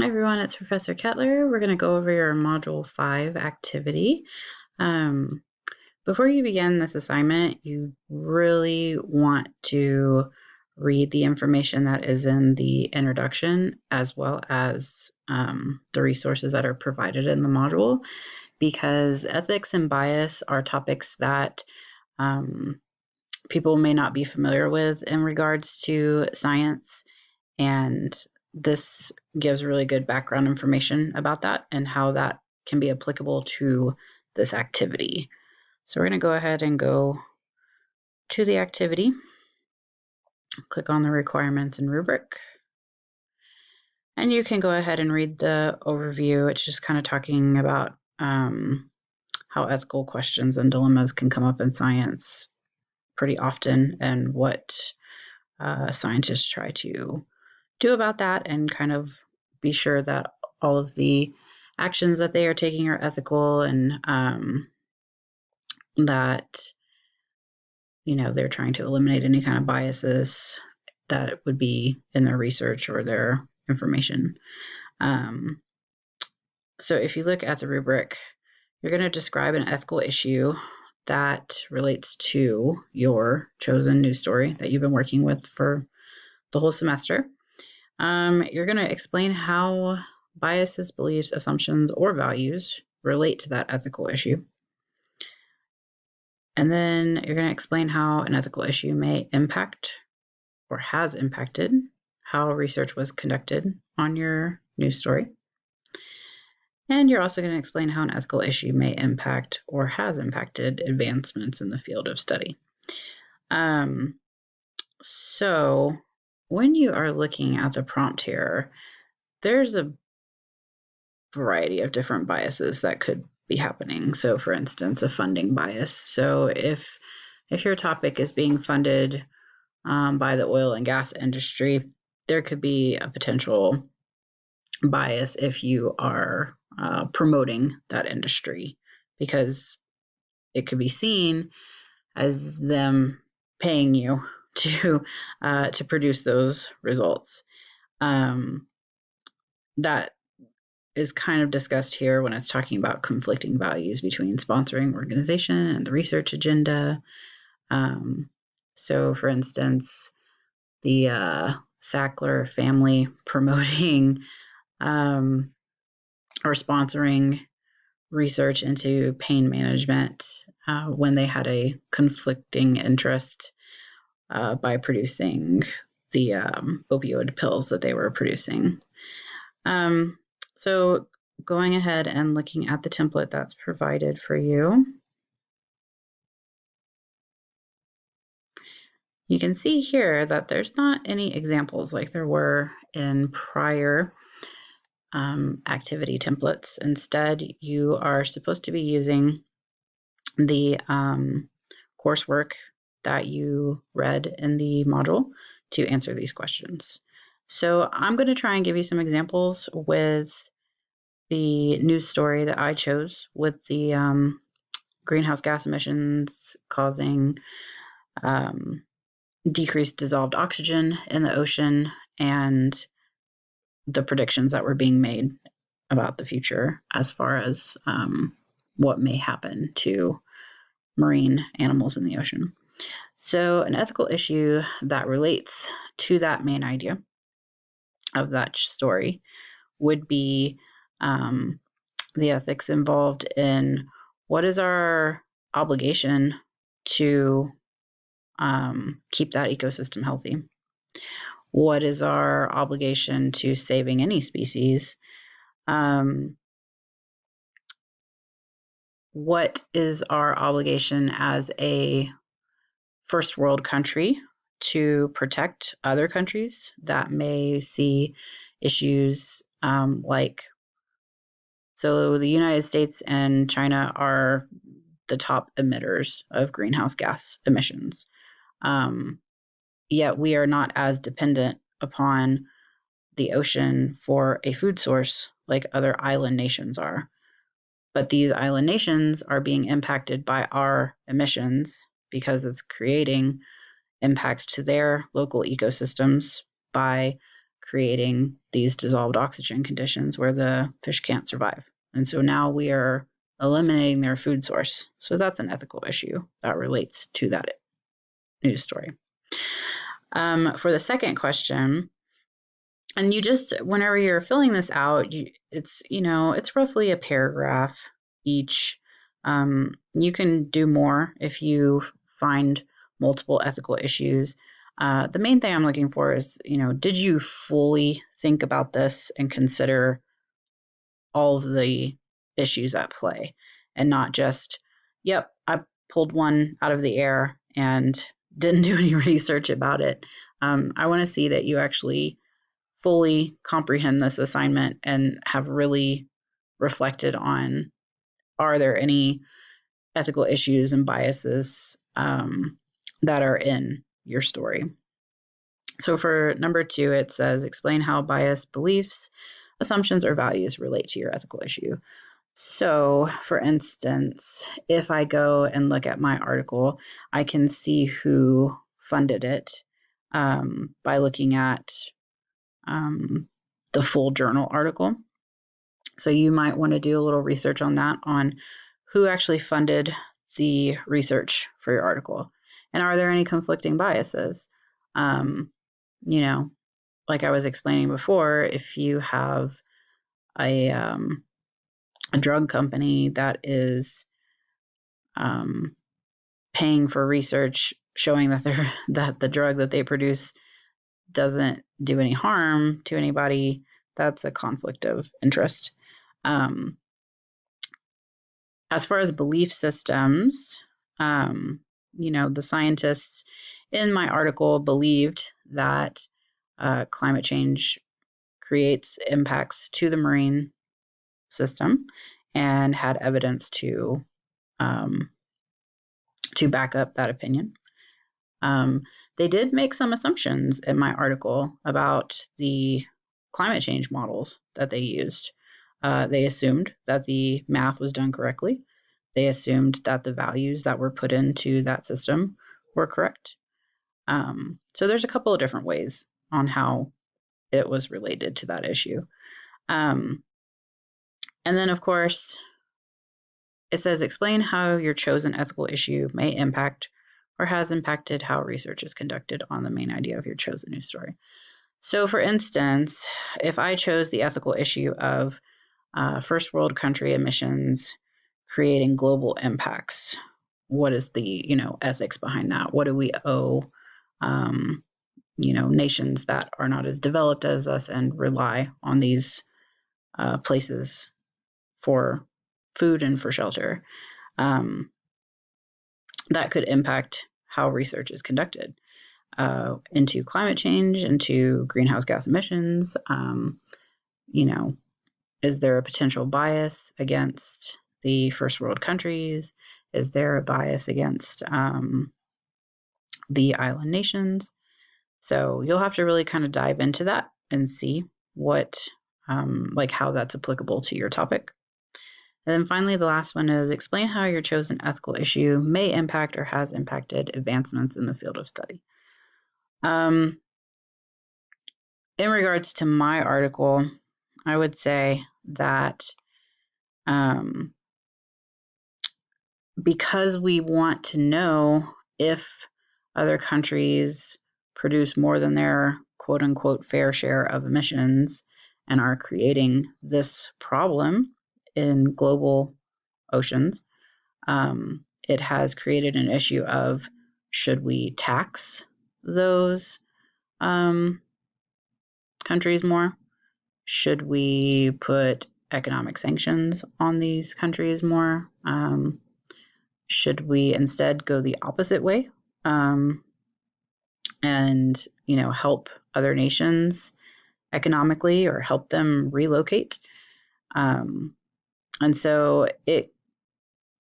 Hi everyone, it's Professor Kettler. We're going to go over your Module 5 activity. Before you begin this assignment, you really want to read the information that is in the introduction as well as the resources that are provided in the module, because ethics and bias are topics that people may not be familiar with in regards to science, and this gives really good background information about that and how that can be applicable to this activity. So we're going to go ahead and go to the activity, click on the requirements and rubric, and you can go ahead and read the overview. It's just kind of talking about how ethical questions and dilemmas can come up in science pretty often and what scientists try to do about that, and kind of be sure that all of the actions that they are taking are ethical, and that they're trying to eliminate any kind of biases that would be in their research or their information. So if you look at the rubric, you're going to describe an ethical issue that relates to your chosen news story that you've been working with for the whole semester. You're going to explain how biases, beliefs, assumptions, or values relate to that ethical issue. And then you're going to explain how an ethical issue may impact or has impacted how research was conducted on your news story. And you're also going to explain how an ethical issue may impact or has impacted advancements in the field of study. So when you are looking at the prompt here, there's a variety of different biases that could be happening. So for instance, a funding bias. So if your topic is being funded by the oil and gas industry, there could be a potential bias if you are promoting that industry, because it could be seen as them paying you to produce those results. That is kind of discussed here when it's talking about conflicting values between sponsoring organization and the research agenda. So for instance, the Sackler family promoting or sponsoring research into pain management when they had a conflicting interest by producing the opioid pills that they were producing. So going ahead and looking at the template that's provided for you, you can see here that there's not any examples like there were in prior activity templates. Instead, you are supposed to be using the coursework that you read in the module to answer these questions. So I'm going to try and give you some examples with the news story that I chose, with the greenhouse gas emissions causing decreased dissolved oxygen in the ocean, and the predictions that were being made about the future as far as what may happen to marine animals in the ocean. So an ethical issue that relates to that main idea of that story would be the ethics involved in what is our obligation to keep that ecosystem healthy. What is our obligation to saving any species? What is our obligation as a first world country to protect other countries that may see issues so the United States and China are the top emitters of greenhouse gas emissions. Yet we are not as dependent upon the ocean for a food source like other island nations are. But these island nations are being impacted by our emissions because it's creating impacts to their local ecosystems by creating these dissolved oxygen conditions where the fish can't survive. And so now we are eliminating their food source. So that's an ethical issue that relates to that news story. For the second question, and you just, whenever you're filling this out, it's roughly a paragraph each. You can do more if you find multiple ethical issues. The main thing I'm looking for is, did you fully think about this and consider all of the issues at play, and not just, yep, I pulled one out of the air and didn't do any research about it. I want to see that you actually fully comprehend this assignment and have really reflected on, are there any ethical issues and biases that are in your story. So for number 2, it says, explain how biased beliefs, assumptions, or values relate to your ethical issue. So for instance, if I go and look at my article, I can see who funded it by looking at the full journal article. So you might want to do a little research on that, on who actually funded the research for your article. And are there any conflicting biases? Like I was explaining before, if you have a drug company that is paying for research showing that that the drug that they produce doesn't do any harm to anybody, that's a conflict of interest. As far as belief systems, the scientists in my article believed that climate change creates impacts to the marine system and had evidence to back up that opinion. They did make some assumptions in my article about the climate change models that they used. They assumed that the math was done correctly. They assumed that the values that were put into that system were correct. So there's a couple of different ways on how it was related to that issue. And then, of course, it says, explain how your chosen ethical issue may impact or has impacted how research is conducted on the main idea of your chosen news story. So, for instance, if I chose the ethical issue of first world country emissions creating global impacts, what is the ethics behind that? What do we owe nations that are not as developed as us and rely on these places for food and for shelter? That could impact how research is conducted into climate change, into greenhouse gas emissions. Is there a potential bias against the first world countries? Is there a bias against the island nations? So you'll have to really kind of dive into that and see what, how that's applicable to your topic. And then finally, the last one is explain how your chosen ethical issue may impact or has impacted advancements in the field of study. In regards to my article, I would say that because we want to know if other countries produce more than their quote unquote fair share of emissions and are creating this problem in global oceans, it has created an issue of, should we tax those countries more? Should we put economic sanctions on these countries more? Should we instead go the opposite way and help other nations economically or help them relocate? And so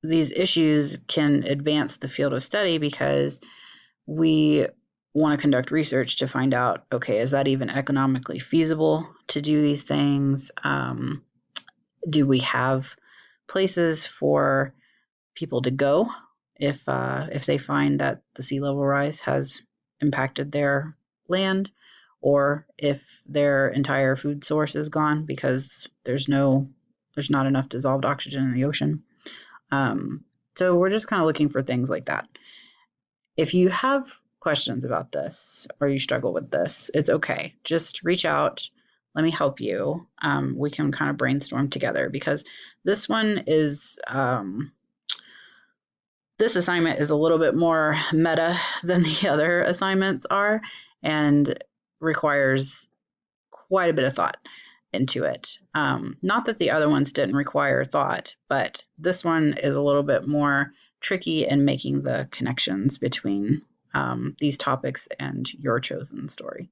these issues can advance the field of study because we want to conduct research to find out, okay, is that even economically feasible to do these things? Do we have places for people to go if they find that the sea level rise has impacted their land? or if their entire food source is gone because there's not enough dissolved oxygen in the ocean. So we're just kind of looking for things like that. If you have questions about this or you struggle with this, it's okay. Just reach out. Let me help you. We can kind of brainstorm together, because this one is this assignment is a little bit more meta than the other assignments are, and requires quite a bit of thought into it. Not that the other ones didn't require thought, but this one is a little bit more tricky in making the connections between these topics and your chosen story.